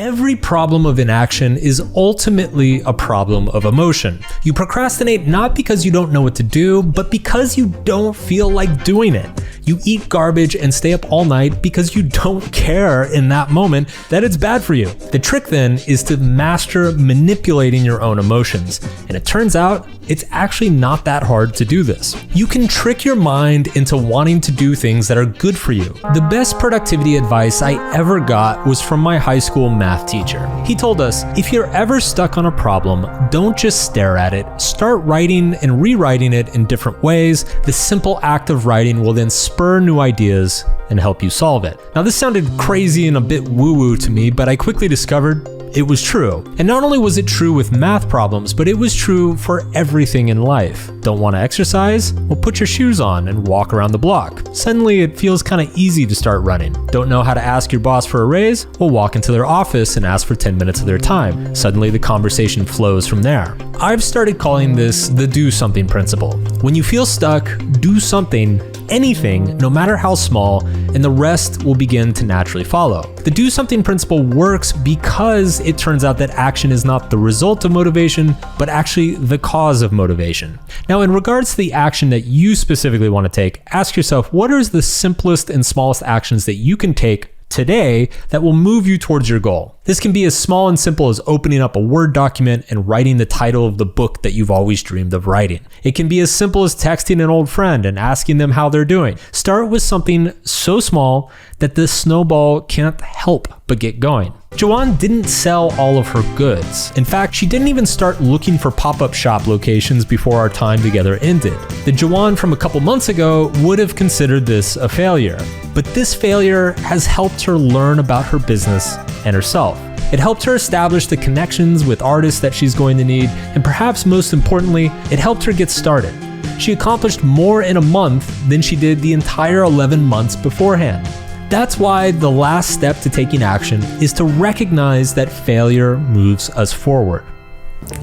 Every problem of inaction is ultimately a problem of emotion. You procrastinate not because you don't know what to do, but because you don't feel like doing it. You eat garbage and stay up all night because you don't care in that moment that it's bad for you. The trick then is to master manipulating your own emotions. And it turns out it's actually not that hard to do this. You can trick your mind into wanting to do things that are good for you. The best productivity advice I ever got was from my high school math teacher. He told us, if you're ever stuck on a problem, don't just stare at it. Start writing and rewriting it in different ways. The simple act of writing will then spur new ideas and help you solve it. Now, this sounded crazy and a bit woo-woo to me, but I quickly discovered it was true. And not only was it true with math problems, but it was true for everything in life. Don't want to exercise? Well, put your shoes on and walk around the block. Suddenly, it feels kind of easy to start running. Don't know how to ask your boss for a raise? Well, walk into their office and ask for 10 minutes of their time. Suddenly, the conversation flows from there. I've started calling this the do something principle. When you feel stuck, do something, anything, no matter how small, and the rest will begin to naturally follow. The do something principle works because it turns out that action is not the result of motivation, but actually the cause of motivation. Now, in regards to the action that you specifically want to take, ask yourself, what are the simplest and smallest actions that you can take today that will move you towards your goal? This can be as small and simple as opening up a Word document and writing the title of the book that you've always dreamed of writing. It can be as simple as texting an old friend and asking them how they're doing. Start with something so small that the snowball can't help but get going. Joanne didn't sell all of her goods. In fact, she didn't even start looking for pop-up shop locations before our time together ended. The Joanne from a couple months ago would have considered this a failure. But this failure has helped her learn about her business and herself. It helped her establish the connections with artists that she's going to need, and perhaps most importantly, it helped her get started. She accomplished more in a month than she did the entire 11 months beforehand. That's why the last step to taking action is to recognize that failure moves us forward.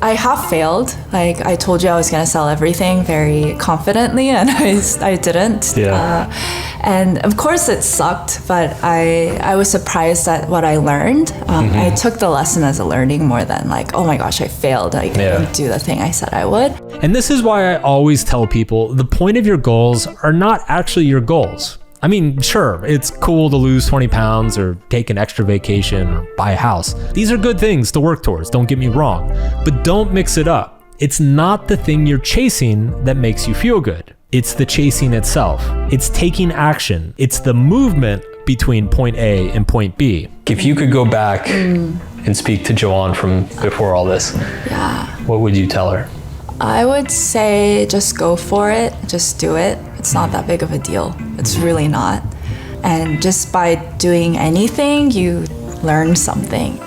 I have failed. Like I told you, I was going to sell everything very confidently, and I didn't. Yeah. And of course it sucked, but I was surprised at what I learned. I took the lesson as a learning more than like, oh my gosh, I failed. I didn't do the thing I said I would. And this is why I always tell people the point of your goals are not actually your goals. I mean, sure, it's cool to lose 20 pounds or take an extra vacation or buy a house. These are good things to work towards, don't get me wrong. But don't mix it up. It's not the thing you're chasing that makes you feel good. It's the chasing itself. It's taking action. It's the movement between point A and point B. If you could go back and speak to Joanne from before all this, what would you tell her? I would say just go for it, just do it. It's not that big of a deal. It's really not. And just by doing anything, you learn something.